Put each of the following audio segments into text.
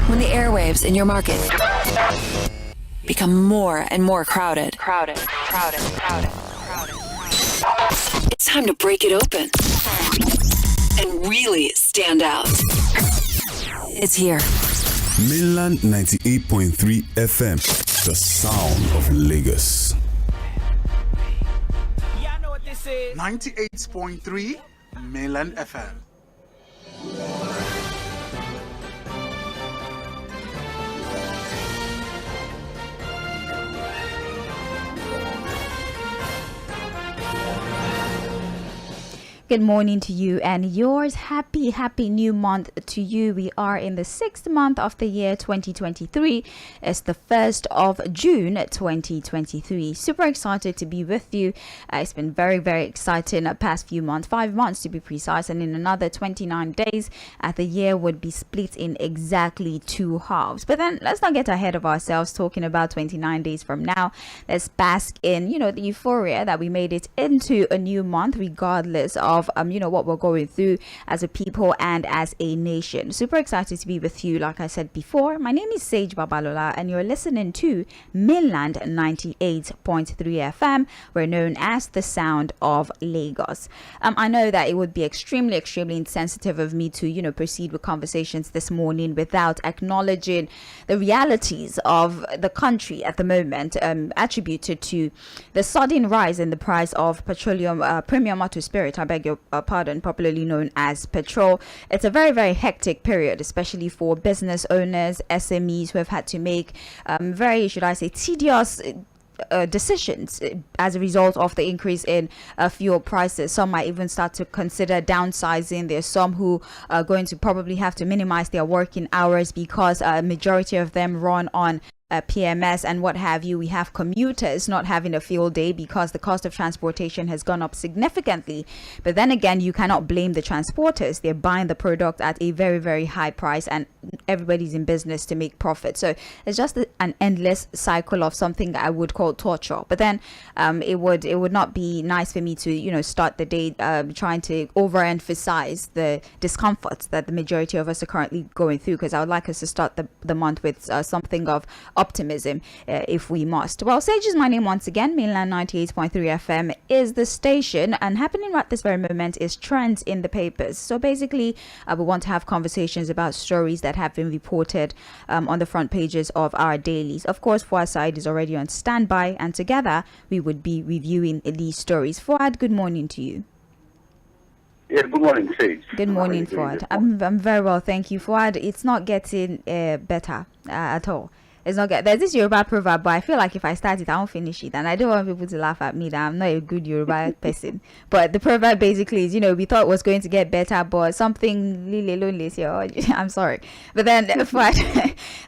When the airwaves in your market become more and more crowded. It's time to break it open and really stand out. It's here. Mainland 98.3 FM, the sound of Lagos. Yeah, I know what this is. 98.3 Mainland FM. Good morning to you and yours. Happy new month to you. We are in the 6th month of the year 2023. It's the 1st of June 2023. Super excited to be with you. It's been very exciting the past few months, 5 months to be precise, and in another 29 days the year would be split in exactly 2 halves. But then let's not get ahead of ourselves talking about 29 days from now. Let's bask in the euphoria that we made it into a new month, regardless of what we're going through as a people and as a nation. Super excited to be with you. Like I said before, my name is Sage Babalola and you're listening to Mainland 98.3 FM. We're known as the sound of Lagos. I know that it would be extremely insensitive of me to proceed with conversations this morning without acknowledging the realities of the country at the moment, attributed to the sudden rise in the price of petroleum, premium auto spirit, I beg your pardon, popularly known as petrol. It's a very hectic period, especially for business owners, SMEs who have had to make very, should I say, tedious decisions as a result of the increase in fuel prices. Some might even start to consider downsizing. There's some who are going to probably have to minimize their working hours because a majority of them run on PMS and what have you. We have commuters not having a field day because the cost of transportation has gone up significantly. But then again, you cannot blame the transporters. They're buying the product at a very high price and everybody's in business to make profit. So it's just an endless cycle of something that I would call torture. But then it would not be nice for me to start the day trying to overemphasize the discomforts that the majority of us are currently going through, because I would like us to start the month with something of optimism if we must. Well, Sage is my name once again. Mainland 98.3 FM is the station, and happening right this very moment is trends in the papers. So basically, we want to have conversations about stories that have been reported on the front pages of our dailies. Of course, Fuhad is already on standby, and together we would be reviewing these stories. Fuhad, good morning to you. Yeah, good morning, Sage. Good morning, Fuhad. I'm very well, thank you. Fuhad, it's not getting better at all. It's not good. There's this Yoruba proverb, but I feel like if I start it, I won't finish it. And I don't want people to laugh at me that I'm not a good Yoruba person. But the proverb basically is, we thought it was going to get better, but something really lonely here. I'm sorry. But then the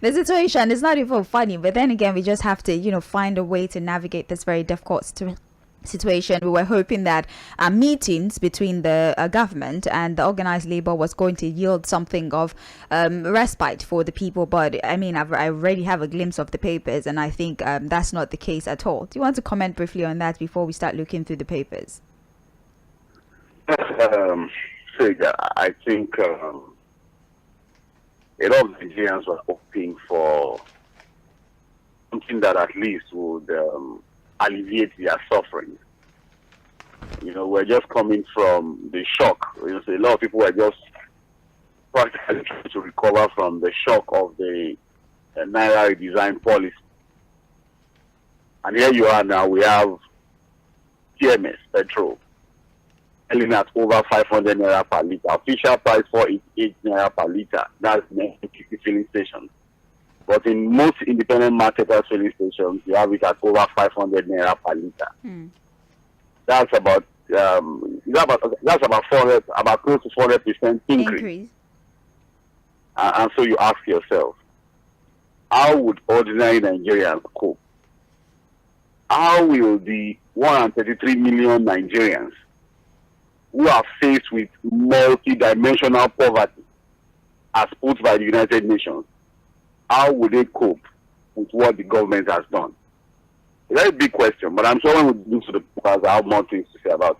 situation is not even funny. But then again, we just have to, find a way to navigate this very difficult situation. We were hoping that meetings between the government and the organized labor was going to yield something of respite for the people, but I mean, I already have a glimpse of the papers, and I think that's not the case at all. Do you want to comment briefly on that before we start looking through the papers? So I think a lot of Nigerians were hoping for something that at least would alleviate their suffering. We're just coming from the shock. A lot of people were just practically trying to recover from the shock of the Naira redesign policy. And here you are now, we have TMS, petrol, selling at over 500 Naira per litre. Official price 488 Naira per litre. That's the filling station. But in most independent marketers filling stations, you have it at over 500 Naira per litre. That's about about close to 400% increase. And so you ask yourself, how would ordinary Nigerians cope? How will the 133 million Nigerians who are faced with multi-dimensional poverty as put by the United Nations, how would they cope with what the government has done? A very big question, but I'm sure when we look to the papers, I have more things to say about it.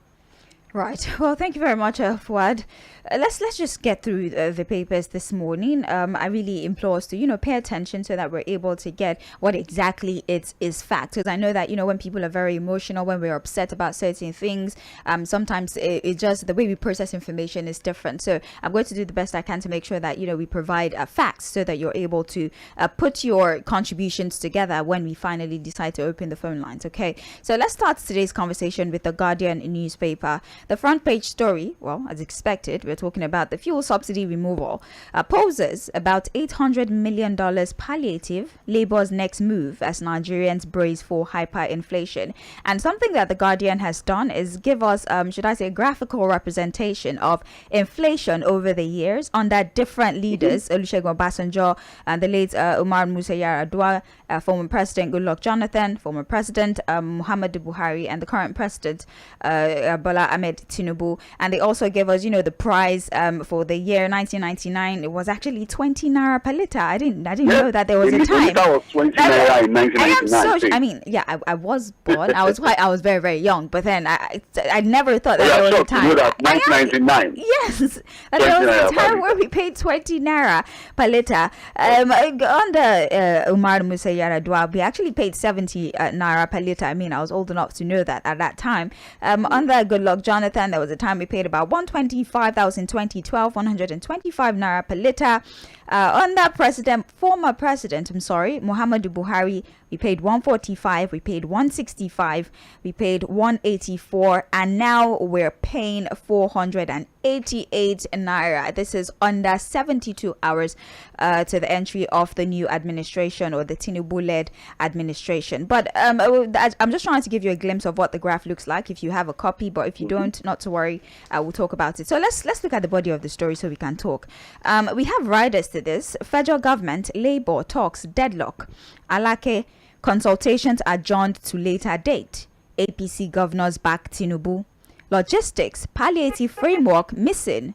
Right. Well, thank you very much, Fuad. Let's just get through the papers this morning. I really implore us to pay attention so that we're able to get what exactly is fact. Because I know that when people are very emotional, when we're upset about certain things, sometimes it just the way we process information is different. So I'm going to do the best I can to make sure that we provide facts so that you're able to put your contributions together when we finally decide to open the phone lines. Okay. So let's start today's conversation with the Guardian newspaper. The front page story, well, as expected, we're talking about the fuel subsidy removal, poses about $800 million palliative, Labour's next move as Nigerians brace for hyperinflation. And something that the Guardian has done is give us, should I say, a graphical representation of inflation over the years under different leaders, Olusegun Obasanjo, and the late Umar Musa Yar'Adua, former President Goodluck Jonathan, former President Muhammadu Buhari, and the current President Bola Ahmed Tinubu. And they also gave us the price for the year 1999. It was actually 20 naira per liter. I didn't know that there was a time that was 20 naira in 1999. I was born. I was very, very young, but then I never thought that there was a time. You know that 1999. Yes, and there was a time where we paid 20 naira per liter. Under Umar Musa Yar'Adua, we actually paid 70 naira per liter. I mean, I was old enough to know that at that time. Under Goodluck Jonathan, there was a time we paid about 125 naira per liter. Under former president, Muhammadu Buhari, we paid 145, we paid 165, we paid 184, and now we're paying 488 naira. This is under 72 hours to the entry of the new administration, or the Tinubu-led administration. But I'm just trying to give you a glimpse of what the graph looks like if you have a copy, but if you don't, not to worry, we'll talk about it. So let's look at the body of the story so we can talk. We have riders to this. Federal government, Labour talks deadlock. Alake, consultations adjourned to later date. APC governors back Tinubu. Logistics, palliative framework missing.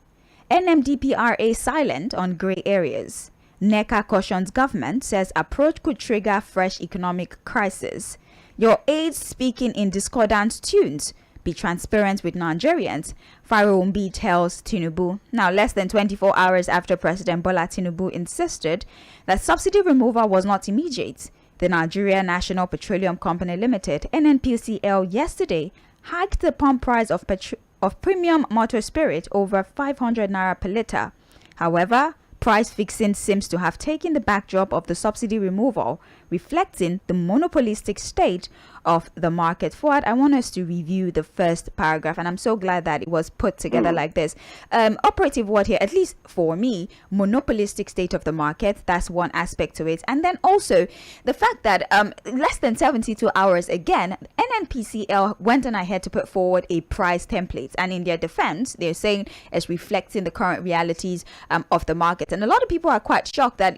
NMDPRA silent on grey areas. NECA cautions government, says approach could trigger fresh economic crisis. Your aides speaking in discordant tunes. Be transparent with Nigerians, Faroumbi tells Tinubu. Now, less than 24 hours after President Bola Tinubu insisted that subsidy removal was not immediate, the Nigeria National Petroleum Company Limited, NNPCL, yesterday hiked the pump price of premium motor spirit over 500 naira per liter. However, price fixing seems to have taken the backdrop of the subsidy removal, reflecting the monopolistic state of the market. Fuad, I want us to review the first paragraph, and I'm so glad that it was put together like this. Operative word here, at least for me, monopolistic state of the market. That's one aspect to it. And then also the fact that less than 72 hours, again, NNPCL went on ahead to put forward a price template. And in their defense, they're saying it's reflecting the current realities of the market. And a lot of people are quite shocked that,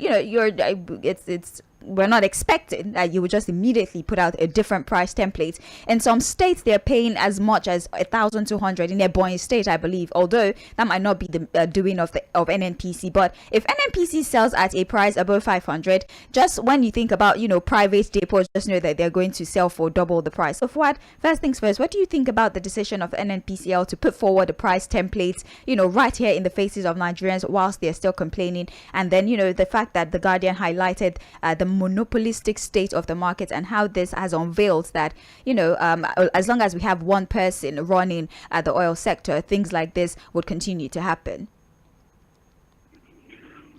we're not expecting that you would just immediately put out a different price template. In some states, they're paying as much as 1,200 in their Ebonyi state, I believe, although that might not be the doing of NNPC. But if NNPC sells at a price above 500, just when you think about, private depots, just know that they're going to sell for double the price. So what? First things first, what do you think about the decision of NNPCL to put forward a price template, right here in the faces of Nigerians whilst they're still complaining? And then, the fact that the Guardian highlighted the monopolistic state of the market and how this has unveiled that as long as we have one person running the oil sector, things like this would continue to happen.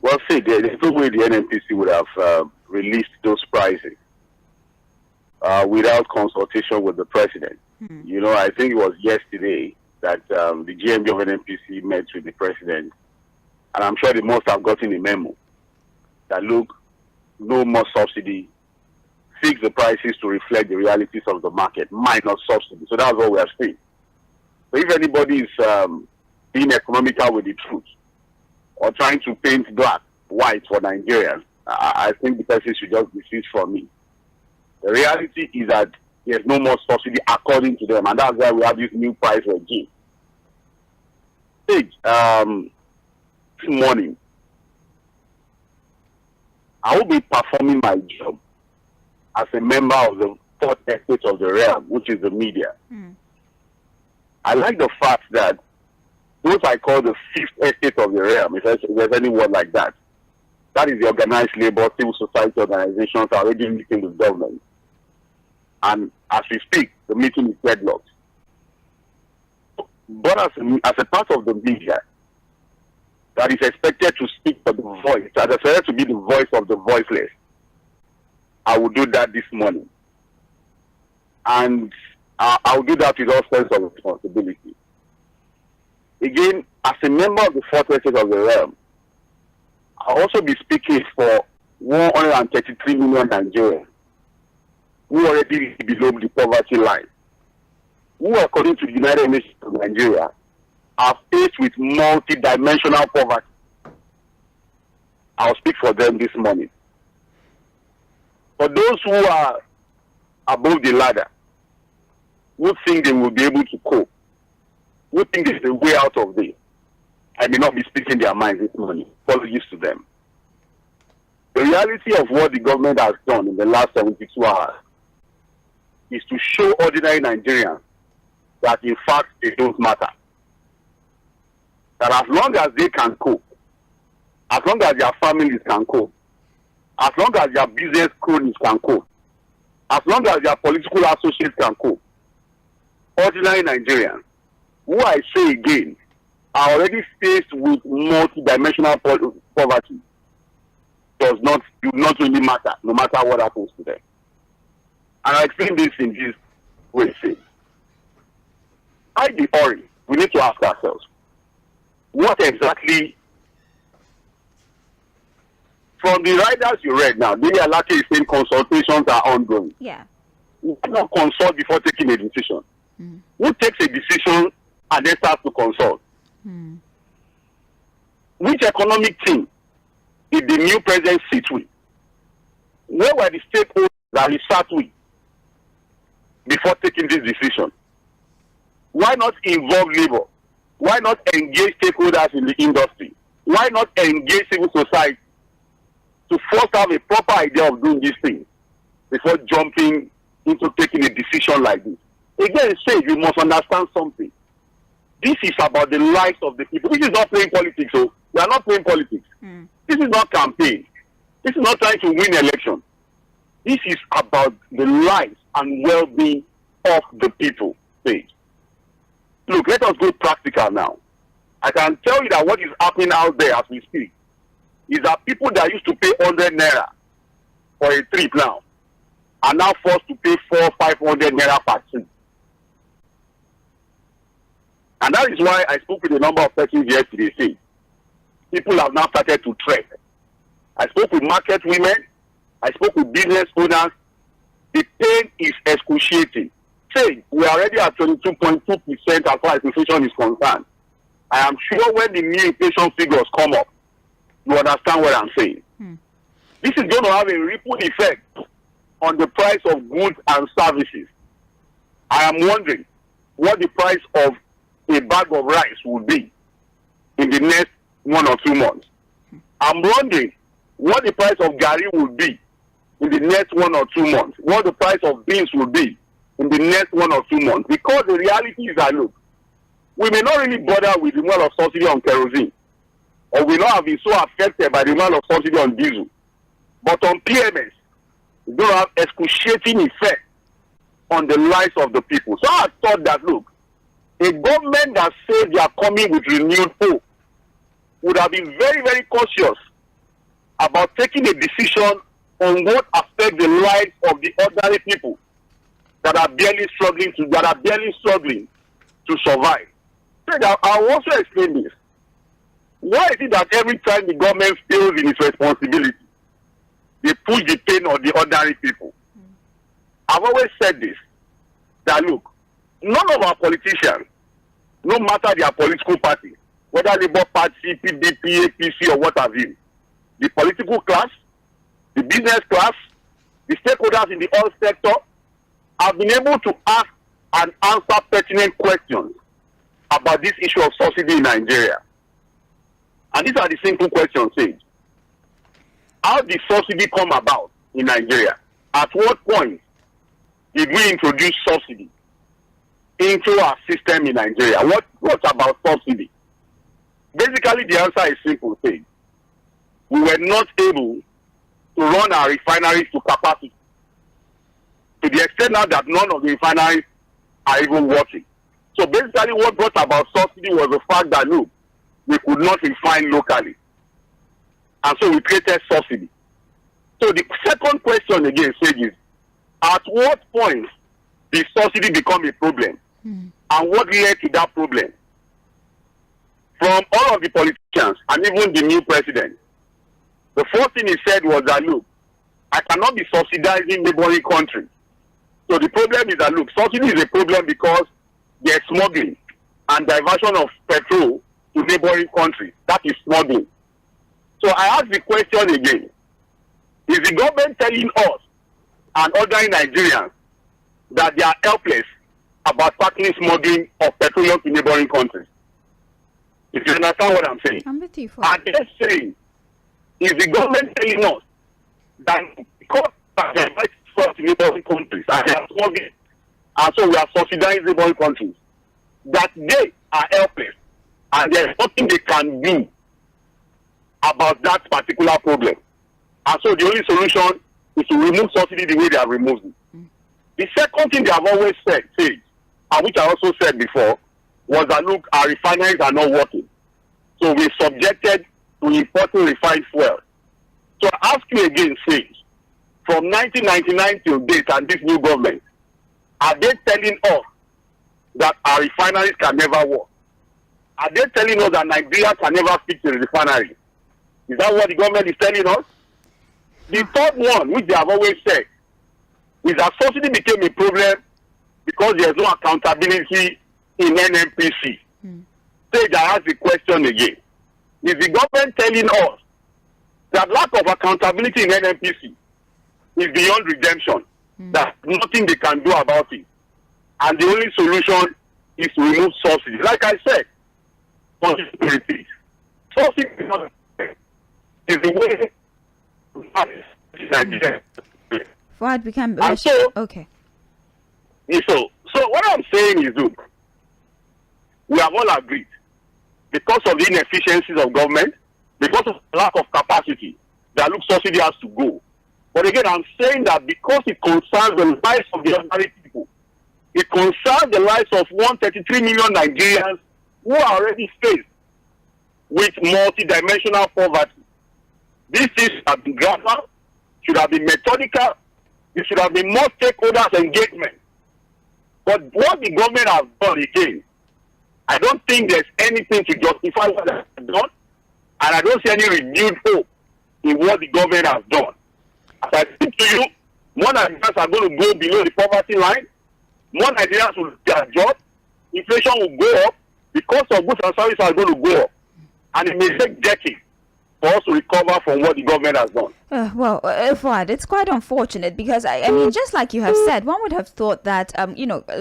Well, see, there's no way the NNPC would have released those pricing without consultation with the president. I think it was yesterday that the GMB of NNPC met with the president, and I'm sure they must have gotten a memo that, look, no more subsidy, fix the prices to reflect the realities of the market, minus subsidy. So that's what we are saying. So if anybody is being economical with the truth or trying to paint white for Nigerians, I think the person should just desist from me. The reality is that there's no more subsidy according to them, and that's why we have this new price regime. This morning, I will be performing my job as a member of the fourth estate of the realm, which is the media. And I like the fact that those I call the fifth estate of the realm, if there's any word like that, that is the organized labor, civil society organizations are already meeting with government. And as we speak, the meeting is deadlocked. But as a part of the media that is expected to speak for the voice, that is expected to be the voice of the voiceless, I will do that this morning. And I will do that with all sense of responsibility. Again, as a member of the fourth estate of the realm, I'll also be speaking for 133 million Nigerians who already live below the poverty line, who, according to the United Nations of Nigeria, are faced with multi-dimensional poverty. I'll speak for them this morning. For those who are above the ladder, who think they will be able to cope, who think there's a way out of this, I may not be speaking their minds this morning. Apologies to them. The reality of what the government has done in the last 72 hours is to show ordinary Nigerians that in fact they don't matter. That as long as they can cope, as long as their families can cope, as long as their business cronies can cope, as long as their political associates can cope, ordinary Nigerians, who I say again, are already faced with multi-dimensional poverty, do not really matter, no matter what happens to them. And I explain this in this way. I the Ori, we need to ask ourselves, what exactly, from the writers you read now, Daily Alake is saying consultations are ongoing. Yeah. We cannot consult before taking a decision. Who takes a decision and then starts to consult? Which economic team did the new president sit with? Where were the stakeholders that he sat with before taking this decision? Why not involve labor? Why not engage stakeholders in the industry? Why not engage civil society to first have a proper idea of doing these things before jumping into taking a decision like this? Again, say you must understand something. This is about the lives of the people. This is not playing politics. So we are not playing politics. This is not campaign. This is not trying to win election. This is about the lives and well-being of the people. Look, let us go practical now. I can tell you that what is happening out there as we speak is that people that used to pay 100 naira for a trip now are now forced to pay 400-500 naira per trip. And that is why I spoke with a number of persons yesterday saying people have now started to trek. I spoke with market women. I spoke with business owners. The pain is excruciating. Say we are already at 22.2% as far as inflation is concerned. I am sure when the new inflation figures come up, you understand what I'm saying. This is going to have a ripple effect on the price of goods and services. I am wondering what the price of a bag of rice will be in the next 1 or 2 months. I'm wondering what the price of gari will be in the next 1 or 2 months. What the price of beans will be in the next 1 or 2 months. Because the reality is that, look, we may not really bother with the amount of subsidy on kerosene, or we not have been so affected by the amount of subsidy on diesel. But on PMS, it's going to have excruciating effect on the lives of the people. So I thought that, look, a government that says they are coming with renewed hope would have been very, very cautious about taking a decision on what affects the lives of the ordinary people that are barely struggling to survive. So I'll also explain this. Why is it that every time the government fails in its responsibility, they push the pain on the ordinary people? I've always said this, that look, none of our politicians, no matter their political party, whether Labour Party, PDP, APC, or what have you, the political class, the business class, the stakeholders in the oil sector, have been able to ask and answer pertinent questions about this issue of subsidy in Nigeria. And these are the simple questions, Sage. How did subsidy come about in Nigeria? At what point did we introduce subsidy? into our system in Nigeria. What about subsidy? Basically, the answer is simple. Say, we were not able to run our refineries to capacity, to the extent now that none of the refineries are even working. So basically, what brought about subsidy was the fact that, look, we could not refine locally. And so we created subsidy. So the second question again, Saheed, is, at what point did subsidy become a problem? And what led to that problem? From all of the politicians and even the new president, the first thing he said was that, look, I cannot be subsidizing neighboring countries. So the problem is that, look, subsidy is a problem because there's smuggling and diversion of petrol to neighboring countries. That is smuggling. So I ask the question again. Is the government telling us and ordering Nigerians that they are helpless about tackling smuggling of petroleum to neighboring countries? If you understand what I'm saying. I'm with you. Are they saying, is the government telling us that because they are right to neighboring countries and they are smuggling, and so we are subsidizing neighboring countries, that they are helpless and there is nothing they can do about that particular problem? And so the only solution is to remove subsidy the way they have removed it. The second thing they have always said, and which I also said before, was that, look, our refineries are not working. So we're subjected to importing refined fuel. So I ask you again, from 1999 till date and this new government, are they telling us that our refineries can never work? Are they telling us that Nigeria can never fix a refinery? Is that what the government is telling us? The third one, which they have always said, is that subsidy became a problem because there's no accountability in NNPC. Stage, I ask the question again. Is the government telling us that lack of accountability in NNPC is beyond redemption? That nothing they can do about it? And the only solution is to remove subsidy. Like I said, subsidy is not is the way Fuhad, we can. Okay. So what I'm saying is, look, we have all agreed, because of the inefficiencies of government, because of lack of capacity, that look, subsidy has to go. But again, I'm saying that because it concerns the lives of the ordinary people, it concerns the lives of 133 million Nigerians who are already faced with multidimensional poverty. This should have been gradual, should have been methodical, it should have been more stakeholders engagement. But what the government has done again, I don't think there's anything to justify what they have done, and I don't see any renewed hope in what the government has done. As I speak to you, more Nigerians are going to go below the poverty line, more Nigerians will lose their job, inflation will go up, because of goods and services are going to go up, and it may take decades for us to recover from what the government has done. Fuad, it's quite unfortunate because I mean, just like you have said, one would have thought that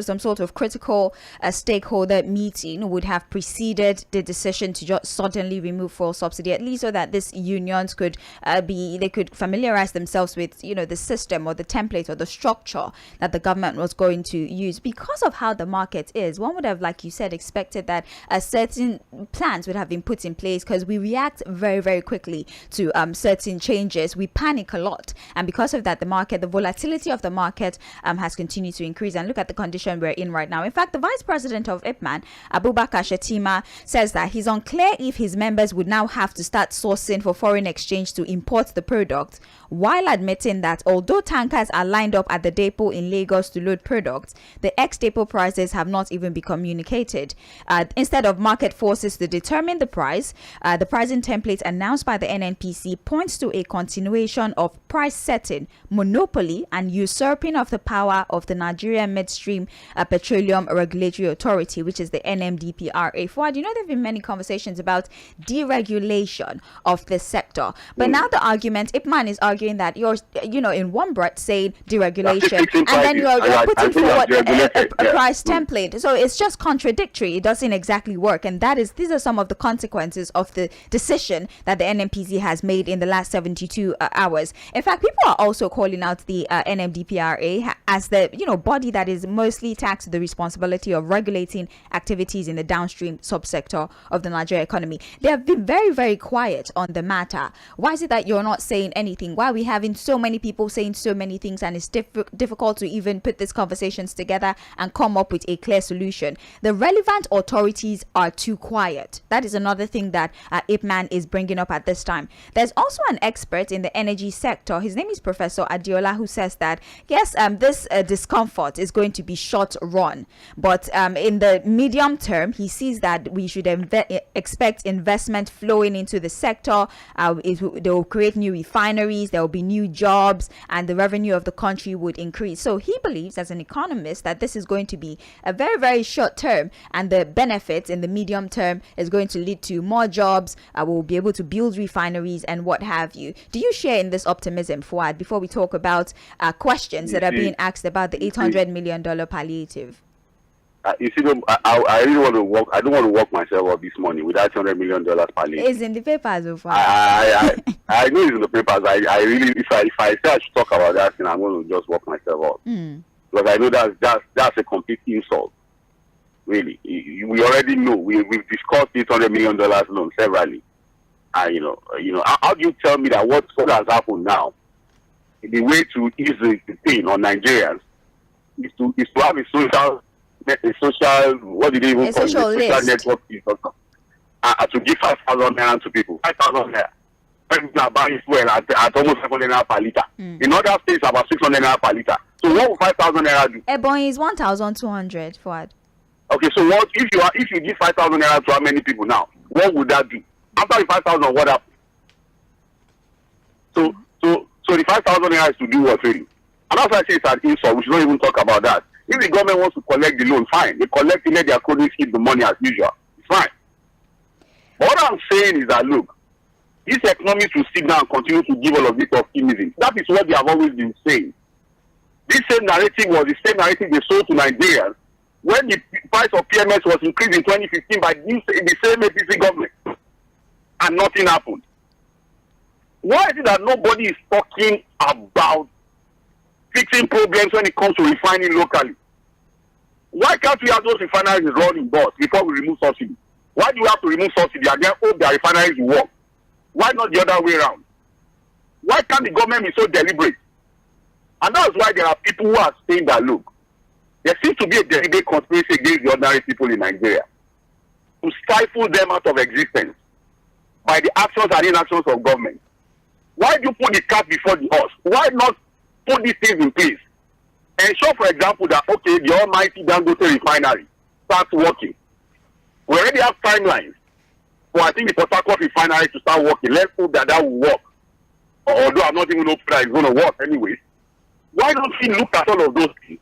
some sort of critical stakeholder meeting would have preceded the decision to just suddenly remove fuel subsidy, at least so that these unions could they could familiarize themselves with the system or the template or the structure that the government was going to use. Because of how the market is, one would have, like you said, expected that certain plans would have been put in place, because we react very, very quickly to certain changes. We panic a lot, and because of that, the volatility of the market has continued to increase. And look at the condition we're in right now. In fact, the vice president of IPMAN, Abubakar Shetima, says that he's unclear if his members would now have to start sourcing for foreign exchange to import the product, while admitting that although tankers are lined up at the depot in Lagos to load products, the ex-depot prices have not even been communicated. Instead of market forces to determine the price, the pricing template announced by the NNPC points to a continuation of price setting, monopoly, and usurping of the power of the Nigerian Midstream Petroleum Regulatory Authority, which is the NMDPRA. Fuad, there have been many conversations about deregulation of this sector, but now the argument, IPMAN is arguing that you're, in one breath saying deregulation, and then you're putting forward a price template. So it's just contradictory. It doesn't exactly work, and these are some of the consequences of the decision that the NNPC has made in the last 72 hours. In fact, people are also calling out the NMDPRA as the body that is mostly tasked with the responsibility of regulating activities in the downstream subsector of the Nigeria economy. They have been very, very quiet on the matter. Why is it that you're not saying anything? Why are we having so many people saying so many things, and it's difficult to even put these conversations together and come up with a clear solution? The relevant authorities are too quiet. That is another thing that Ipman is bringing up at this time. There's also an expert in the energy sector. His name is Professor Adiola, who says that yes, this discomfort is going to be short run, but in the medium term, he sees that we should expect investment flowing into the sector. They will create new refineries, there will be new jobs, and the revenue of the country would increase. So he believes, as an economist, that this is going to be a very, very short term, and the benefits in the medium term is going to lead to more jobs. We'll be able to build refineries and what have you. Do you share in this optimism, Fuhad, before we talk about questions that are being asked about the $800 million palliative? You see, I really want to work. I don't want to work myself up this morning with that $100 million palliative. It's in the papers, so far. I know it's in the papers. I really, if I say I should talk about that thing, I'm going to just work myself up. Because I know that's a complete insult. Really, we already know. We've discussed $800 million loan severally. How do you tell me that what has happened now? The way to ease the pain on Nigerians is to have a social, what did they even call it? Social network to give 5,000 naira to people. 5,000 naira. When people are buying fuel at almost 700 naira per liter. In other states, about 600 naira per liter. So what will 5,000 naira do? Ebonyi is 1,200, Fuad. Okay, so what if you give 5,000 naira to how many people now? What would that do? After the 5,000, what happens? So the 5,000 naira is to do what really? And that's why I say it's an insult. We should not even talk about that. If the government wants to collect the loan, fine. They collect it, let their cronies keep the money as usual. It's fine. But what I'm saying is that, look, these economists will sit down and continue to give all of this optimism. That is what they have always been saying. This same narrative was the same narrative they sold to Nigerians when the price of PMS was increased in 2015 by the same APC government. And nothing happened. Why is it that nobody is talking about fixing problems when it comes to refining locally? Why can't we have those refineries running boss before we remove subsidy? Why do we have to remove subsidy and then hope their refineries will work? Why not the other way around? Why can't the government be so deliberate? And that's why there are people who are saying that, look, there seems to be a deliberate conspiracy against the ordinary people in Nigeria to stifle them out of existence by the actions and inactions of government. Why do you put the cat before the horse? Why not put these things in place? Ensure, for example, that, okay, the almighty Dangote refinery starts working. We already have timelines for, I think, the Port Harcourt refinery to start working. Let's hope that will work. Although I'm not even hoping that it's going to work anyway. Why don't we look at all of those things?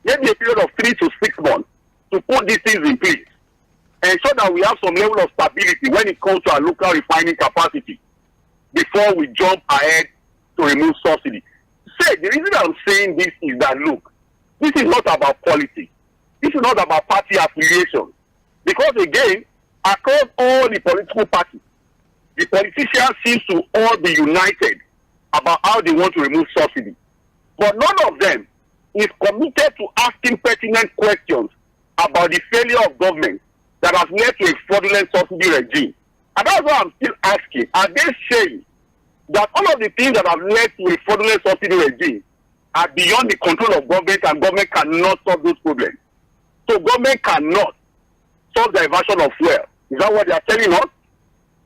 Maybe a period of 3 to 6 months to put these things in place. Ensure that we have some level of stability when it comes to our local refining capacity before we jump ahead to remove subsidy. Say, the reason I'm saying this is that, look, this is not about politics. This is not about party affiliation. Because, again, across all the political parties, the politicians seem to all be united about how they want to remove subsidy. But none of them is committed to asking pertinent questions about the failure of government that has led to a fraudulent subsidy regime. And that's why I'm still asking, are they saying that all of the things that have led to a fraudulent subsidy regime are beyond the control of government and government cannot solve those problems? So government cannot solve the diversion of fuel. Is that what they are telling us?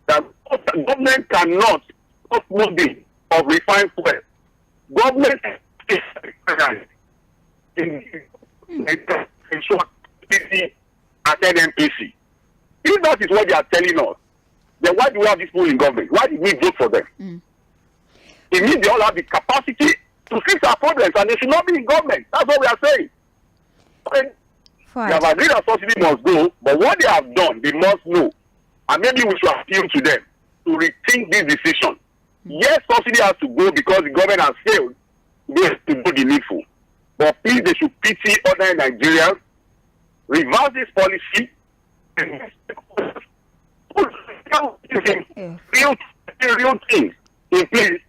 That government cannot stop moving of refined fuel. Government is in short at NNPC. If that is what they are telling us, then why do we have these people in government? Why did we vote for them? It means they all have the capacity to fix our problems and they should not be in government. That's what we are saying. They have agreed that subsidy must go, but what they have done, they must know. And maybe we should appeal to them to rethink this decision. Yes, subsidy has to go because the government has failed to do the needful. But please, they should pity other Nigerians, reverse this policy, and the real things in place.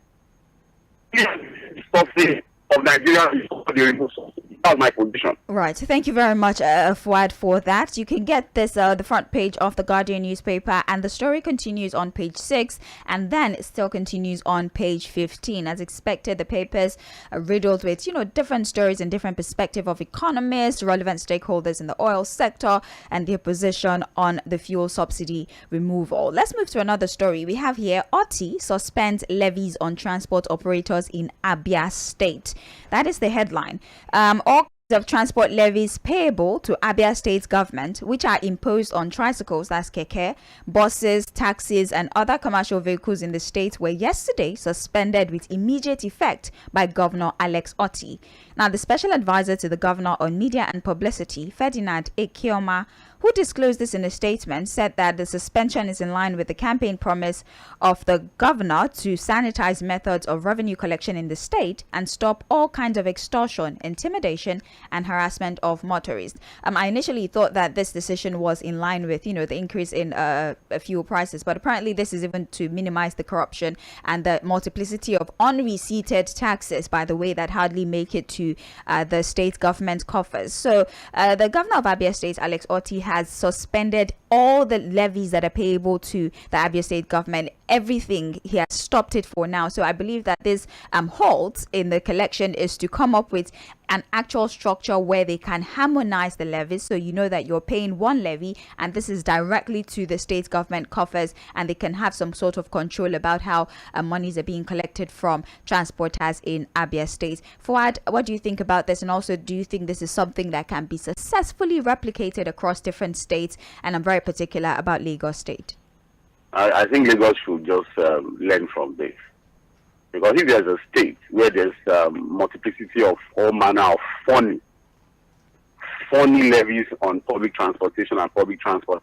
Subsidy of Nigeria is the remove subsidy. That's my position. Right. Thank you very much, Fuad, for that. You can get this, the front page of the Guardian newspaper, and the story continues on page 6, and then it still continues on page 15. As expected, the papers are riddled with, different stories and different perspective of economists, relevant stakeholders in the oil sector, and their position on the fuel subsidy removal. Let's move to another story. We have here, Oti suspends levies on transport operators in Abia State. That is the headline. All of transport levies payable to Abia State government, which are imposed on tricycles, that's keke, buses, taxis, and other commercial vehicles in the state, were yesterday suspended with immediate effect by Governor Alex Oti. Now, the special advisor to the governor on media and publicity, Ferdinand Ekioma, who disclosed this in a statement, said that the suspension is in line with the campaign promise of the governor to sanitize methods of revenue collection in the state and stop all kinds of extortion, intimidation, and harassment of motorists. I initially thought that this decision was in line with, the increase in fuel prices, but apparently this is even to minimize the corruption and the multiplicity of unreceipted taxes, by the way, that hardly make it to the state government coffers. So the governor of Abia State, Alex Oti, has suspended all the levies that are payable to the Abia State government. Everything, he has stopped it for now. So I believe that this halt in the collection is to come up with an actual structure where they can harmonize the levies, so that you're paying one levy and this is directly to the state government coffers, and they can have some sort of control about how monies are being collected from transporters in Abia State. Fuad, what do you think about this? And also, do you think this is something that can be successfully replicated across different states? And I'm very particular about Lagos State. I think Lagos should just learn from this. Because if there's a state where there's multiplicity of all manner of funny levies on public transportation and public transport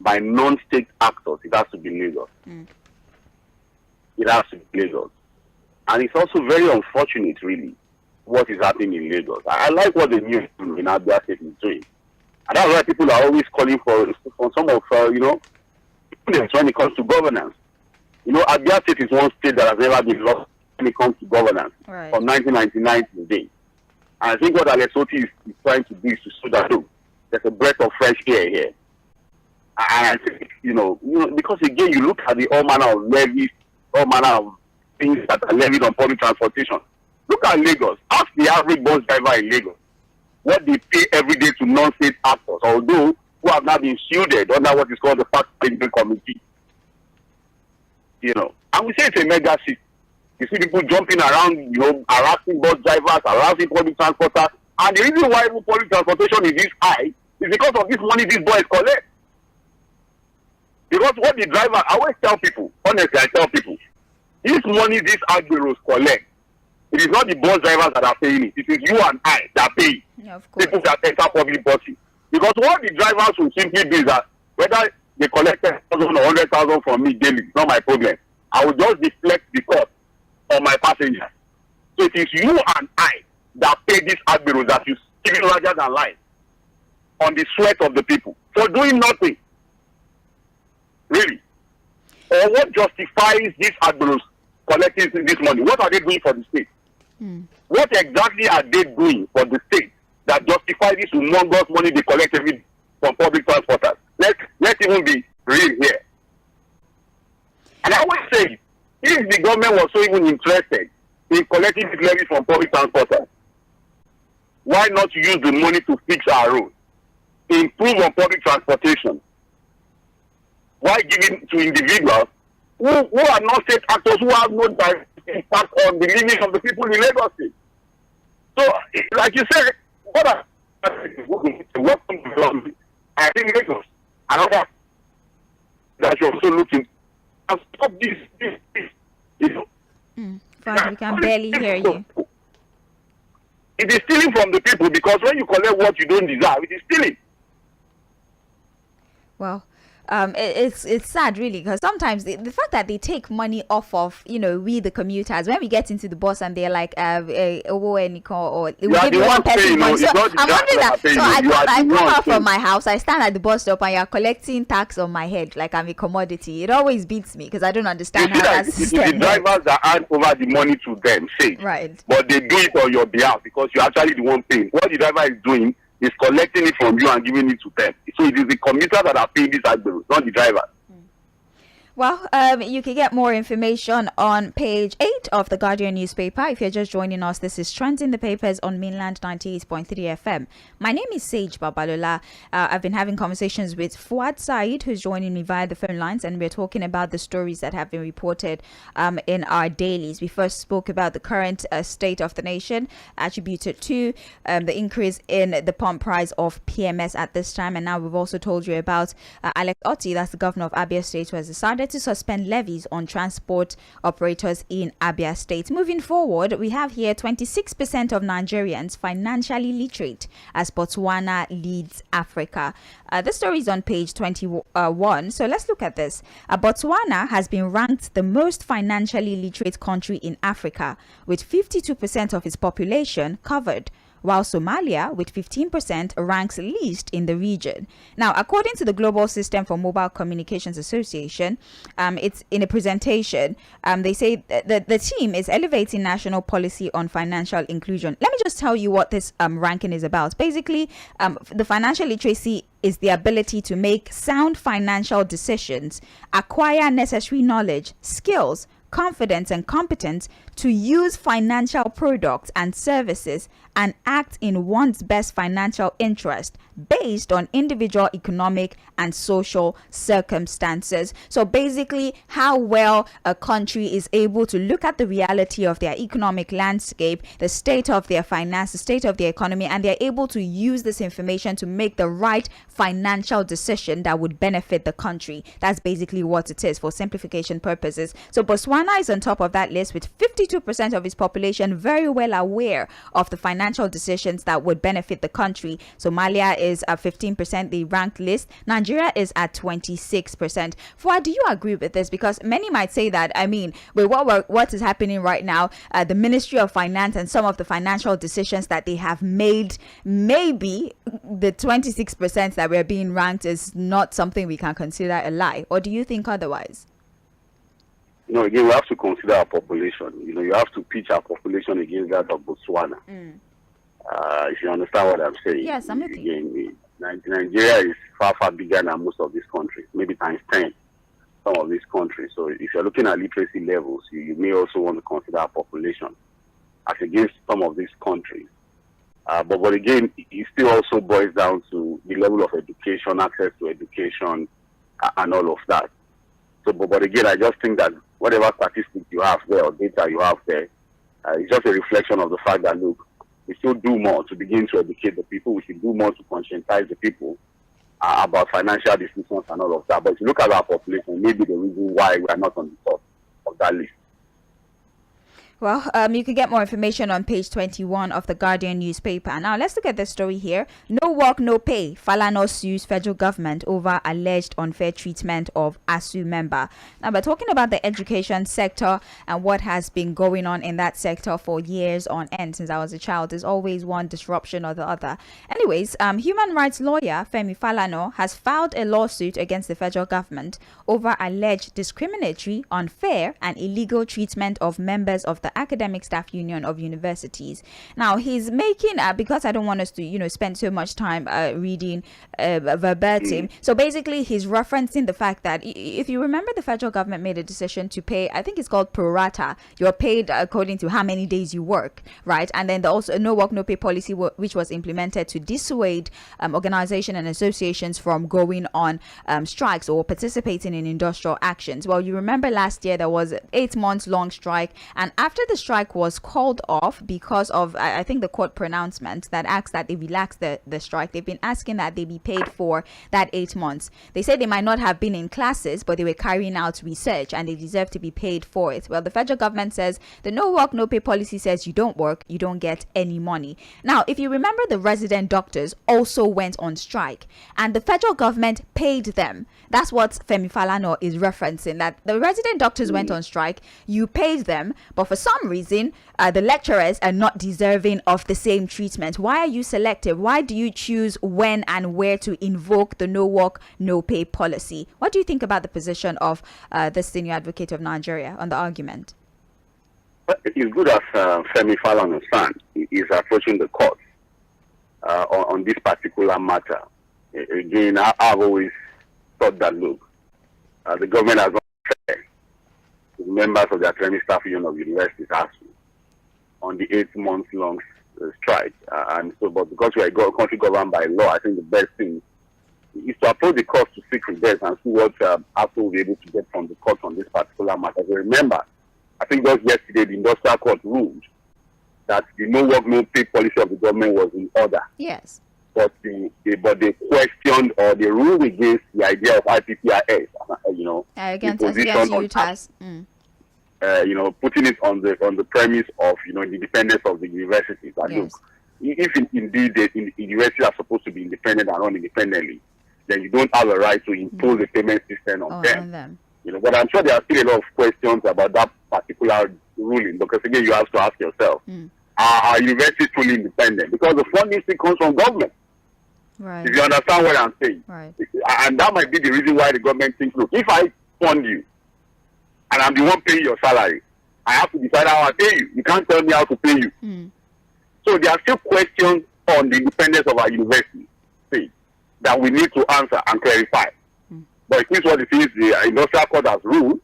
by non-state actors, it has to be Lagos. It has to be Lagos. And it's also very unfortunate, really, what is happening in Lagos. I like what the new in Abia State is doing. And that's why people are always calling for some of, when it comes to governance. Abia State is one state that has never been lost when it comes to governance from 1999 to today. And I think what Alex Oti is trying to do is to show that, look, there's a breath of fresh air here. And I think, because again, you look at the all manner of levies, all manner of things that are levied on public transportation. Look at Lagos. Ask the average bus driver in Lagos what they pay every day to non-state actors, although who have now been shielded under what is called the Fact Finding Committee. And we say it's a mega city. You see people jumping around, harassing bus drivers, harassing public transporters. And the reason why public transportation is this high is because of this money these boys collect. Because what the driver, I always tell people, honestly, I tell people, this money these agberos collect, it is not the bus drivers that are paying it. It is you and I that pay it. Yeah, of course. People that enter public buses. Because what the drivers will simply do is that whether they collect 10,000 or 100,000 from me daily, it's not my problem. I will just deflect the cost on my passengers. So it is you and I that pay these admirals that you even larger than life on the sweat of the people for doing nothing. Really. Or what justifies these admirals collecting this money? What are they doing for the state? What exactly are they doing for the state that justify this humongous money they collect every day from public transporters? Let's even be real here. And I always say, if the government was so even interested in collecting these levies from public transporters, why not use the money to fix our roads, improve on public transportation? Why give it to individuals who are not state actors, who have no direct impact on the living of the people in Lagos State? So, like you said, I think Lagos, another that you're also looking and stop this. Fine, we can barely hear you. It is stealing from the people, because when you collect what you don't deserve, it is stealing. Well, It's sad really, because sometimes the fact that they take money off of we the commuters, when we get into the bus and they're like or they will give you one person money. So I'm wondering that. So I come out from my house, I stand at the bus stop, and you're collecting tax on my head like I'm a commodity. It always beats me because I don't understand how that system the drivers that hand over the money to them, say, right, but they do it on your behalf because you're actually the one paying. What the driver is doing is collecting it from you and giving it to them. So it is the commuters that are paying this agro, not the driver. Well, you can get more information on page 8 of the Guardian newspaper. If you're just joining us, this is Trends in the Papers on Mainland 98.3 FM. My name is Sage Babalola. I've been having conversations with Fuhad, Saheed, who's joining me via the phone lines, and we're talking about the stories that have been reported in our dailies. We first spoke about the current state of the nation, attributed to the increase in the pump price of PMS at this time. And now we've also told you about Alex Otti, that's the governor of Abia State, who has decided to suspend levies on transport operators in Abia State. Moving forward, we have here 26% of Nigerians financially literate as Botswana leads Africa. This story is on page 21. So let's look at this. Botswana has been ranked the most financially literate country in Africa, with 52% of its population covered, while Somalia, with 15%, ranks least in the region. Now, according to the Global System for Mobile Communications Association, it's in a presentation, they say that the team is elevating national policy on financial inclusion. Let me just tell you what this ranking is about. Basically, the financial literacy is the ability to make sound financial decisions, acquire necessary knowledge, skills, confidence, and competence to use financial products and services and act in one's best financial interest based on individual economic and social circumstances. So basically, how well a country is able to look at the reality of their economic landscape, the state of their finance, the state of their economy, and they're able to use this information to make the right financial decision that would benefit the country. That's basically what it is for simplification purposes. So Botswana is on top of that list with 52% of its population very well aware of the financial decisions that would benefit the country. Somalia is at 15%, the ranked list. Nigeria is at 26%. Fuad, do you agree with this? Because many might say that, with what is happening right now, the Ministry of Finance and some of the financial decisions that they have made, maybe the 26% that we're being ranked is not something we can consider a lie. Or do you think otherwise? No, again, we have to consider our population. You have to pitch our population against that of Botswana. If you understand what I'm saying. Yes, I'm with you. Again, Nigeria is far, far bigger than most of these countries, maybe times 10 some of these countries. So if you're looking at literacy levels, you may also want to consider our population as against some of these countries. But again, it still also boils down to the level of education, access to education, and all of that. So, but again, I just think that whatever statistics you have there or data you have there, it's just a reflection of the fact that, look, we should do more to begin to educate the people. We should do more to conscientize the people about financial decisions and all of that. But if you look at our population, maybe the reason why we are not on the top of that list. Well, you can get more information on page 21 of the Guardian newspaper. Now, let's look at the story here. No work, no pay. Falana sues federal government over alleged unfair treatment of ASU member. Now, we're talking about the education sector and what has been going on in that sector for years on end. Since I was a child, there's always one disruption or the other. Anyways, human rights lawyer Femi Falana has filed a lawsuit against the federal government over alleged discriminatory, unfair, and illegal treatment of members of the Academic Staff Union of Universities. Now, he's making, because I don't want us to, spend so much time reading verbatim. So basically, he's referencing the fact that if you remember, the federal government made a decision to pay, I think it's called pro rata. You're paid according to how many days you work, right? And then also no work, no pay policy, which was implemented to dissuade organizations and associations from going on strikes or participating in industrial actions. Well, you remember last year there was an 8 months long strike, and after after the strike was called off because of, I think, the court pronouncement that asked that they relax the strike, they've been asking that they be paid for that 8 months. They said they might not have been in classes, but they were carrying out research and they deserve to be paid for it. Well, the federal government says the no work, no pay policy says you don't work, you don't get any money. Now, if you remember, the resident doctors also went on strike and the federal government paid them. That's what Femi Falana is referencing, that the resident doctors went on strike, you paid them, but for some reason, the lecturers are not deserving of the same treatment. Why are you selective? Why do you choose when and where to invoke the no work, no pay policy? What do you think about the position of the senior advocate of Nigeria on the argument? It's good as Femi Falana is approaching the court on this particular matter. Again, I've always thought that, look, the government has not fair to the members of the academic staff union of universities asking on the 8 months long strike. And so, but because we are a country governed by law, I think the best thing is to approach the court to seek redress and see what ASU will be able to get from the court on this particular matter. So remember, I think just yesterday the industrial court ruled that the no work, no pay policy of the government was in order. Yes. But they questioned or they ruled against the idea of IPPIS, Against UTAS. Putting it on the premise of the independence of the universities. That Yes. look, if indeed the universities are supposed to be independent and run independently, then you don't have a right to impose a payment system on them. But I'm sure there are still a lot of questions about that particular ruling, because again, you have to ask yourself, are universities truly independent? Because the funding still comes from government. Right. If you understand what I'm saying. Right. And that might be the reason why the government thinks, look, if I fund you and I'm the one paying your salary, I have to decide how I pay you. You can't tell me how to pay you. So there are still questions on the independence of our university that we need to answer and clarify. But it is what it is. The industrial court has ruled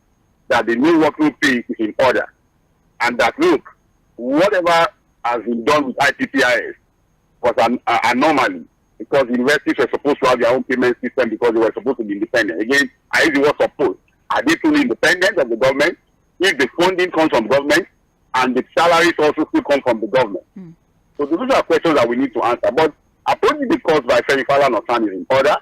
that the new work no pay is in order. And that, look, whatever has been done with IPPIS was an anomaly, because universities were supposed to have their own payment system because they were supposed to be independent. Again, I use the word supposed. Are they truly independent of the government? If the funding comes from government and the salaries also still come from the government. So those are questions that we need to answer. But approaching the course by Femi Falana is in order.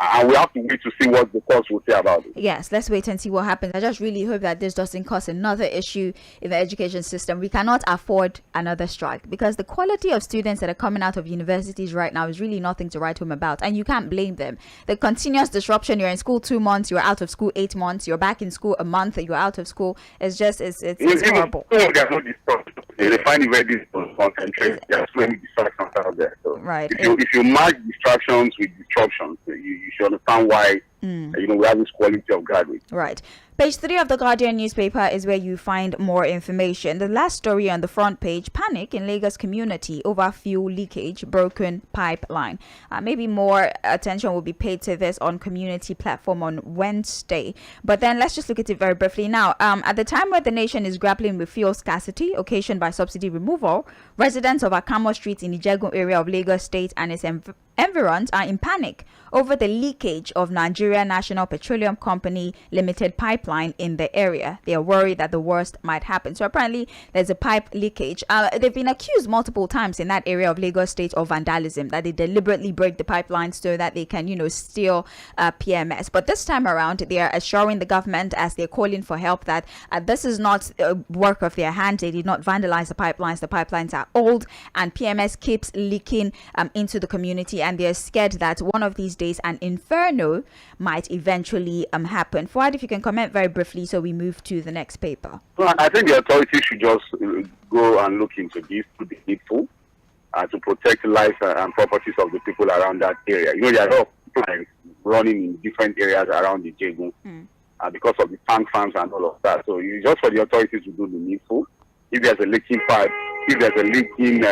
And we have to wait to see what the courts will say about it. Yes, let's wait and see what happens. I just really hope that this doesn't cause another issue in the education system. We cannot afford another strike, because the quality of students that are coming out of universities right now is really nothing to write home about. And you can't blame them. The continuous disruption, you're in school 2 months, you're out of school 8 months, you're back in school a month, you're out of school. It's just, it's horrible. There's no disruption. They find it very difficult to concentrate. There's so many distractions out there. So right. If you match distractions with disruptions, you should understand why we have this quality of graduates. Right. Page 3 of the Guardian newspaper is where you find more information. The last story on the front page: panic in Lagos community over fuel leakage, broken pipeline. Maybe more attention will be paid to this on community platform on Wednesday. But then let's just look at it very briefly now. At the time where the nation is grappling with fuel scarcity occasioned by subsidy removal, residents of Akamo Street in the Ijegun area of Lagos State and its environs are in panic over the leakage of Nigeria National Petroleum Company Limited pipeline in the area. They are worried that the worst might happen. So apparently there's a pipe leakage. They've been accused multiple times in that area of Lagos State of vandalism, that they deliberately break the pipeline so that they can, steal PMS. But this time around, they are assuring the government, as they're calling for help, that this is not work of their hand. They did not vandalize the pipelines. The pipelines are old and PMS keeps leaking into the community, and they're scared that one of these days an inferno might eventually happen. Fuhad, if you can comment very briefly so we move to the next paper. Well, I think the authorities should just go and look into this to be needful to protect lives and properties of the people around that area. There are a lot of pipelines running in different areas around the Jegun because of the tank farms and all of that. So it's just for the authorities to do the needful. If there's a leaking pipe, if there's a leaking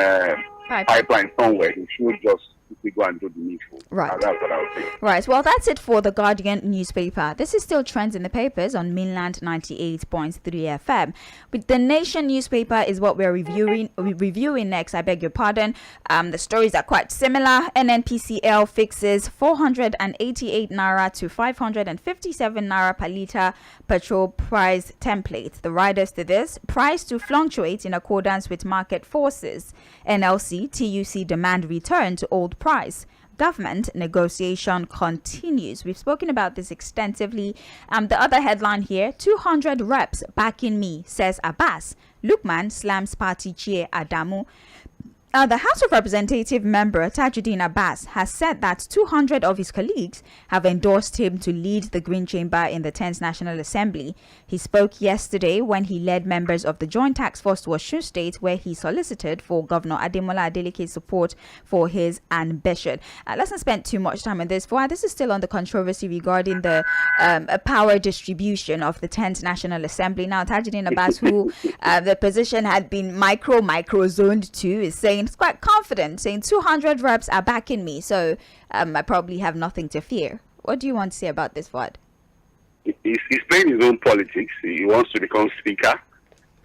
pipeline somewhere, you should just quickly go and do the needful. Right. That's what I would say. Right. Well, that's it for the Guardian newspaper. This is still trends in the papers on Mainland 98.3 FM. But the Nation newspaper is what we're reviewing next. I beg your pardon. The stories are quite similar. NNPCL fixes 488 naira to 557 naira per litre petrol price template. The riders to this price to fluctuate in accordance with market forces. NLC TUC demand return to old price. Government negotiation continues. We've spoken about this extensively. The other headline here, 200 reps backing me, says Abbas. Lukman slams party chair Adamu. The House of Representative member Tajuddin Abbas has said that 200 of his colleagues have endorsed him to lead the Green Chamber in the 10th National Assembly. He spoke yesterday when he led members of the Joint Task Force to Osun State, where he solicited for Governor Ademola Adeleke's support for his ambition. Let's not spend too much time on this. Fuhad, this is still on the controversy regarding the power distribution of the 10th National Assembly. Now, Tajuddin Abbas, who the position had been micro-zoned to, is saying it's quite confident, saying 200 reps are backing me, so I probably have nothing to fear. What do you want to say about this, Fuhad? He's playing his own politics. He wants to become speaker.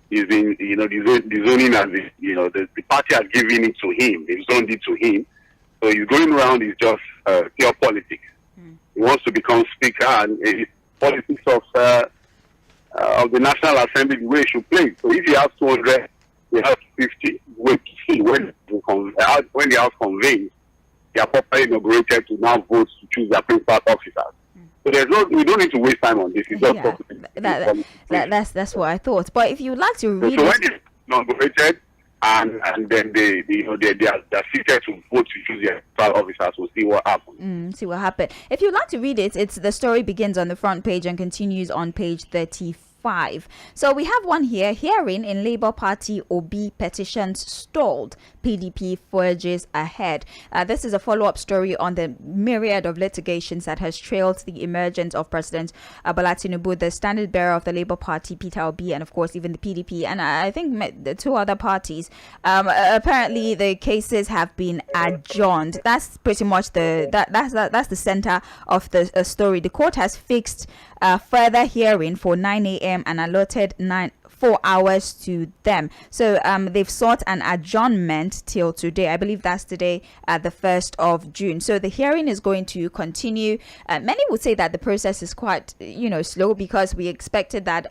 He's been, the zoning as the party has given it to him. They've zoned it to him. So he's going around. It's just pure politics. He wants to become speaker, and it's politics of the National Assembly, the way he should play. So if he has 200, he has 50. Wait to see when the House convenes, they are properly inaugurated to now vote to choose their principal officers. So we don't need to waste time on this. It's just that's what I thought. But if you'd like to read so when it's inaugurated and then they are seated to vote to choose their principal officers, we'll see what happens. See what happened. If you'd like to read it, the story begins on the front page and continues on page 34. So we have one here. Hearing in Labour Party Obi petitions stalled. PDP forges ahead. This is a follow-up story on the myriad of litigations that has trailed the emergence of President Bola Tinubu, the standard bearer of the Labour Party, Peter Obi, and of course even the PDP, and I think the two other parties. Apparently the cases have been adjourned. That's pretty much that's the center of the story. The court has fixed further hearing for 9 a.m. and allotted 4 hours to them. So they've sought an adjournment till today. I believe that's today, the 1st of June. So the hearing is going to continue. Many would say that the process is quite, slow, because we expected that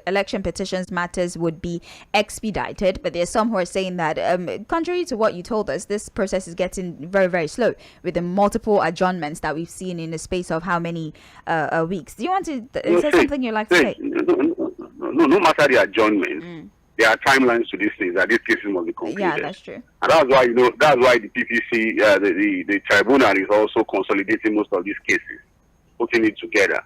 election petitions matters would be expedited. But there's some who are saying that, contrary to what you told us, this process is getting very, very slow with the multiple adjournments that we've seen in the space of how many weeks. Do you want to say something you'd like to say? No matter the adjournment, there are timelines to these things, that these cases must be concluded. Yeah, that's true. And that's why the PPC, the tribunal is also consolidating most of these cases, putting it together.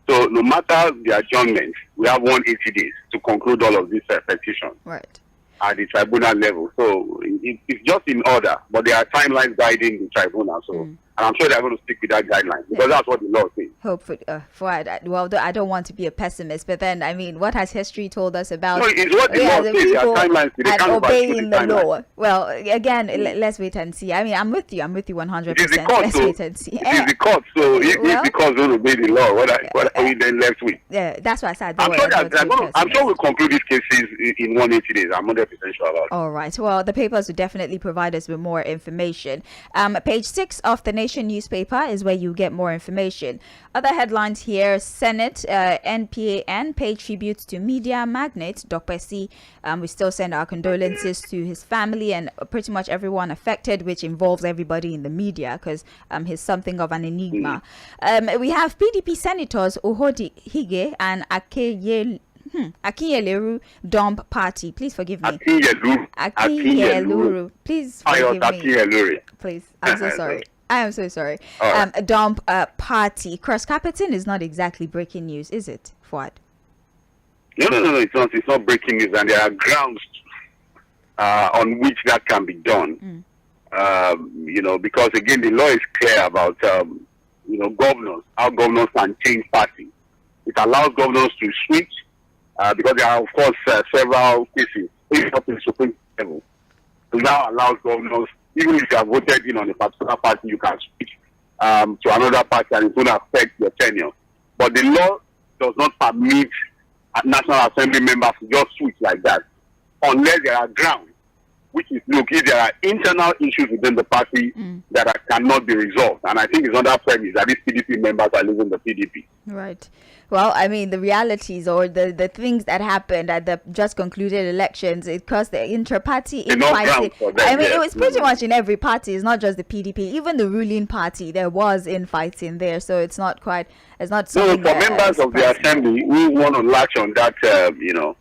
So no matter the adjournment, we have 180 days to conclude all of these petitions. Right. At the tribunal level. So it's just in order, but there are timelines guiding the tribunal. So and I'm sure they're going to stick with that guideline, because that's what the law says. Hopefully, well, I don't want to be a pessimist, but then, I mean, what has history told us about it's what the law says. There are timelines, and obeying the law? Well, again, let's wait and see. I mean, I'm with you 100%. Let's wait and see. It is the court, so if the court don't obey the law, what are we then left with? Yeah, that's why I said. I'm sure we'll conclude these cases in 180 days. I'm 100% sure about it. All right. Well, the papers will definitely provide us with more information. Page 6 of the Nation newspaper is where you get more information. Other headlines here: Senate, NPAN paid tribute to media magnate Dr. C. We still send our condolences to his family and pretty much everyone affected, which involves everybody in the media, because he's something of an enigma. We have PDP senators Uhodi Hige and Akinyeleru dump party. Please forgive me. Akinyeleru. Please forgive me. Please. I'm so sorry. I am so sorry. Dump party. Cross-carpeting is not exactly breaking news, is it, Fuhad? No. It's not breaking news, and there are grounds on which that can be done. Because again, the law is clear about governors, how governors can change party. It allows governors to switch, because there are of course several cases up in the Supreme level. It now allows governors even if you have voted in on a particular party, you can switch to another party and it won't affect your tenure. But the law does not permit National Assembly members to just switch like that unless there are grounds, which is, look, if there are internal issues within the party that cannot be resolved. And I think it's on that premise that these PDP members are leaving the PDP. Right. Well, I mean, the realities or the things that happened at the just concluded elections, it caused the inter-party infighting. I mean, it was pretty much in every party. It's not just the PDP. Even the ruling party, there was infighting there. So it's not quite, it's not so. For members of the assembly who want to latch on that, the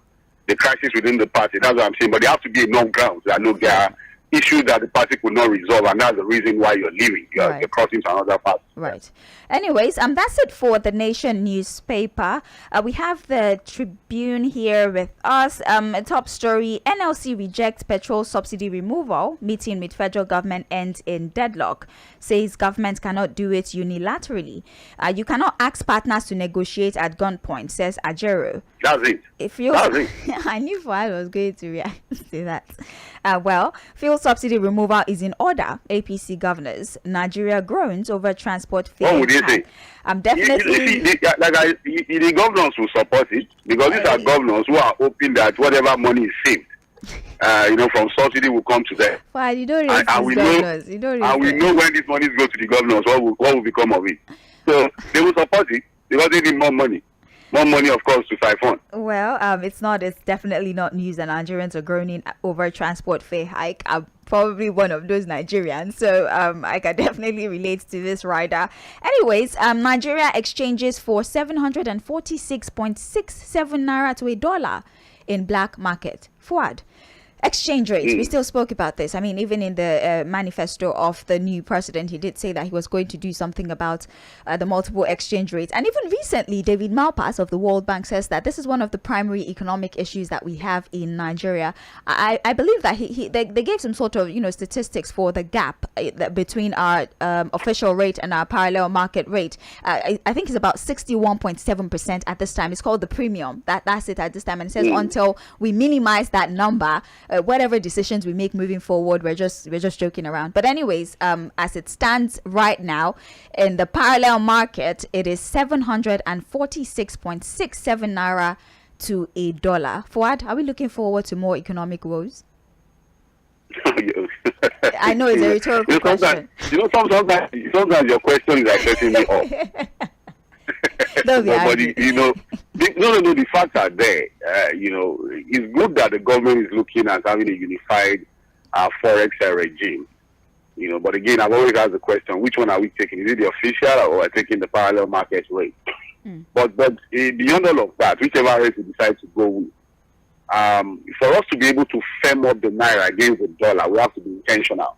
crisis within the party, that's what I'm saying. But there have to be enough grounds. There are issues that the party could not resolve, and that's the reason why you're leaving. You're crossing to another party. Right. Anyways, that's it for the Nation newspaper. We have the Tribune here with us. A top story: NLC rejects petrol subsidy removal. Meeting with federal government ends in deadlock. Says government cannot do it unilaterally. You cannot ask partners to negotiate at gunpoint, says Ajero. That's it. That's it. I knew Fuhad was going to react to that. Fuel subsidy removal is in order. APC governors. Nigeria groans over transport fare. What would you say? Definitely. The governors will support it because these are governors who are hoping that whatever money is saved, from subsidy will come to them. Why you don't raise and we governors? Know, we know when these monies go to the governors, what will become of it. So they will support it because they need more money. More money, of course, to siphon. Well, it's definitely not news that Nigerians are groaning over transport fare hike. I'm probably one of those Nigerians, so I can definitely relate to this rider. Anyways, Nigeria exchanges for 746.67 naira to $1 in black market. Fuhad. Exchange rates, we still spoke about this. I mean, even in the manifesto of the new president, he did say that he was going to do something about the multiple exchange rates. And even recently, David Malpass of the World Bank says that this is one of the primary economic issues that we have in Nigeria. I believe that they gave some sort of, statistics for the gap between our official rate and our parallel market rate. I think it's about 61.7% at this time. It's called the premium. That's it at this time. And it says until we minimize that number, whatever decisions we make moving forward, we're just joking around. But anyways, as it stands right now in the parallel market, it is 746.67 naira to $1. Fuad, are we looking forward to more economic woes? I know it's a rhetorical question. Sometimes your question is like setting me off. The facts are there. It's good that the government is looking at having a unified forex regime. But again, I've always asked the question: which one are we taking? Is it the official or are we taking the parallel market rate? But beyond all of that, whichever rate we decide to go with, for us to be able to firm up the naira against the dollar, we have to be intentional.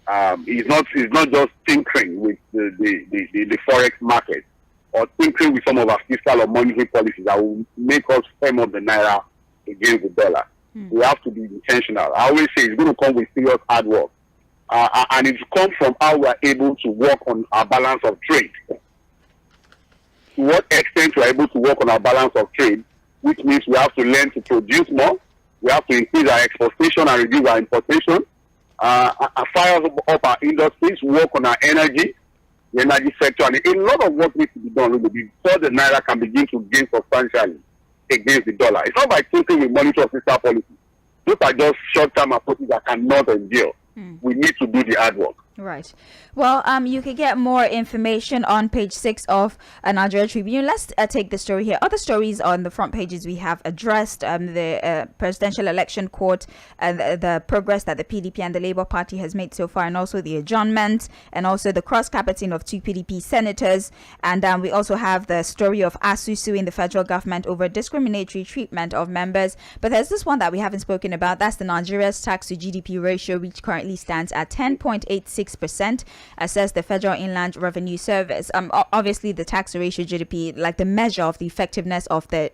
It's not just tinkering with the forex market or tinkering with some of our fiscal or monetary policies that will make us firm up the naira against the dollar. We have to be intentional. I always say it's going to come with serious hard work. And it comes from how we are able to work on our balance of trade. To what extent we are able to work on our balance of trade, which means we have to learn to produce more, we have to increase our exportation and reduce our importation, fire up our industries, work on our energy, the energy sector, and a lot of work needs to be done before the naira can begin to gain substantially against the dollar. It's not by thinking we monitor fiscal policy. Those are just short-term approaches that cannot endure. We need to do the hard work. Right. Well, you can get more information on page 6 of Nigeria Tribune. Let's take the story here. Other stories on the front pages we have addressed the presidential election court and the progress that the PDP and the Labour Party has made so far, and also the adjournment, and also the cross-carpeting of 2 PDP senators. And we also have the story of ASU suing the federal government over discriminatory treatment of members. But there's this one that we haven't spoken about. That's the Nigeria's tax to GDP ratio, which currently stands at 10.86%. 10.86%, says the Federal Inland Revenue Service. Obviously, the tax ratio GDP, like the measure of the effectiveness of the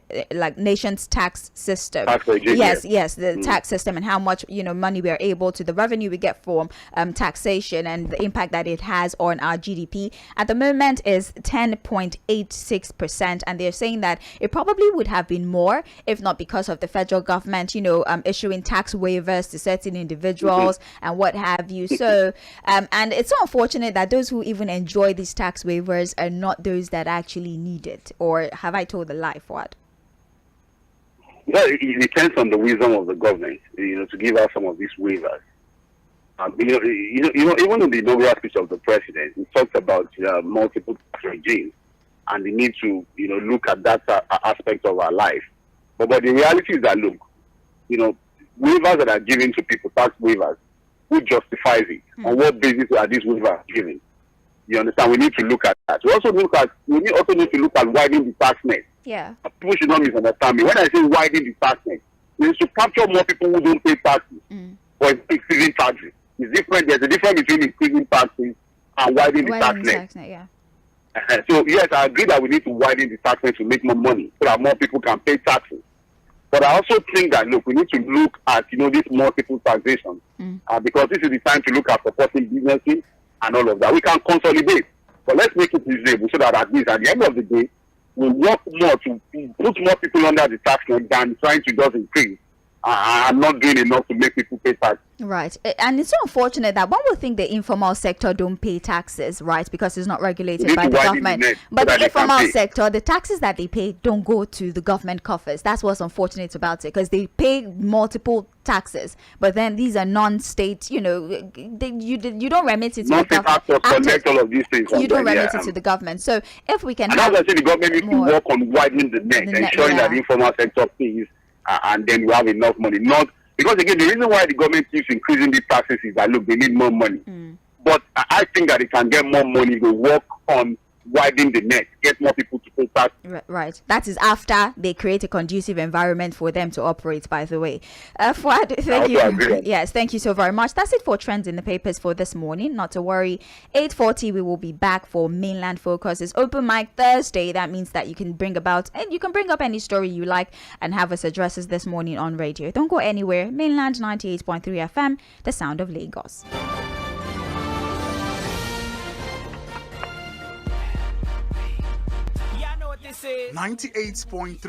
nation's tax system. Yes, the tax system and how much money we are able to, the revenue we get from taxation and the impact that it has on our GDP at the moment is 10.86%, and they're saying that it probably would have been more if not because of the federal government, issuing tax waivers to certain individuals and what have you. So, and it's so unfortunate that those who even enjoy these tax waivers are not those that actually need it. Or have I told a lie, Fuhad? Well, it depends on the wisdom of the government, to give out some of these waivers. Even in the inaugural speech of the president, he talked about multiple tax regimes and the need to, look at that aspect of our life. But the reality is that, look, waivers that are given to people, tax waivers, who justifies it? On what basis are these waivers given? You understand? We need to look at that. We also need to look at widening the tax net. Yeah. People should not misunderstand me. When I say widening the tax net, it is to capture more people who don't pay taxes or increasing taxes. It's different. There's a difference between increasing taxes and widening the tax net. Yeah. So yes, I agree that we need to widen the tax net to make more money so that more people can pay taxes. But I also think that, look, we need to look at, this multiple taxation because this is the time to look at supporting businesses and all of that. We can consolidate, but let's make it reasonable so that at least at the end of the day, we work more to put more people under the tax net than trying to just increase and not doing enough to make people pay tax. Right. And it's so unfortunate that one would think the informal sector don't pay taxes, right? Because it's not regulated by the government. But the informal sector, the taxes that they pay don't go to the government coffers. That's what's unfortunate about it, because they pay multiple taxes. But then these are non-state, you don't remit it to the government. All of these things you don't remit it to the government. So if we can and have... as I say, the government needs to work on widening the net, ensuring that the informal sector pays and then we have enough money. Not because, again, the reason why the government keeps increasing these taxes is that, look, they need more money. But I think that it can get more money to work on widening the net, get more people to pay tax. Right. That is after they create a conducive environment for them to operate, by the way. Fuad, thank you. Yes, thank you so very much. That's it for Trends in the Papers for this morning. Not to worry. 8:40, we will be back for Mainland Focus. It's Open Mic Thursday. That means that you can bring up any story you like and have us address us this morning on radio. Don't go anywhere. Mainland 98.3 FM, the sound of Lagos. 98.3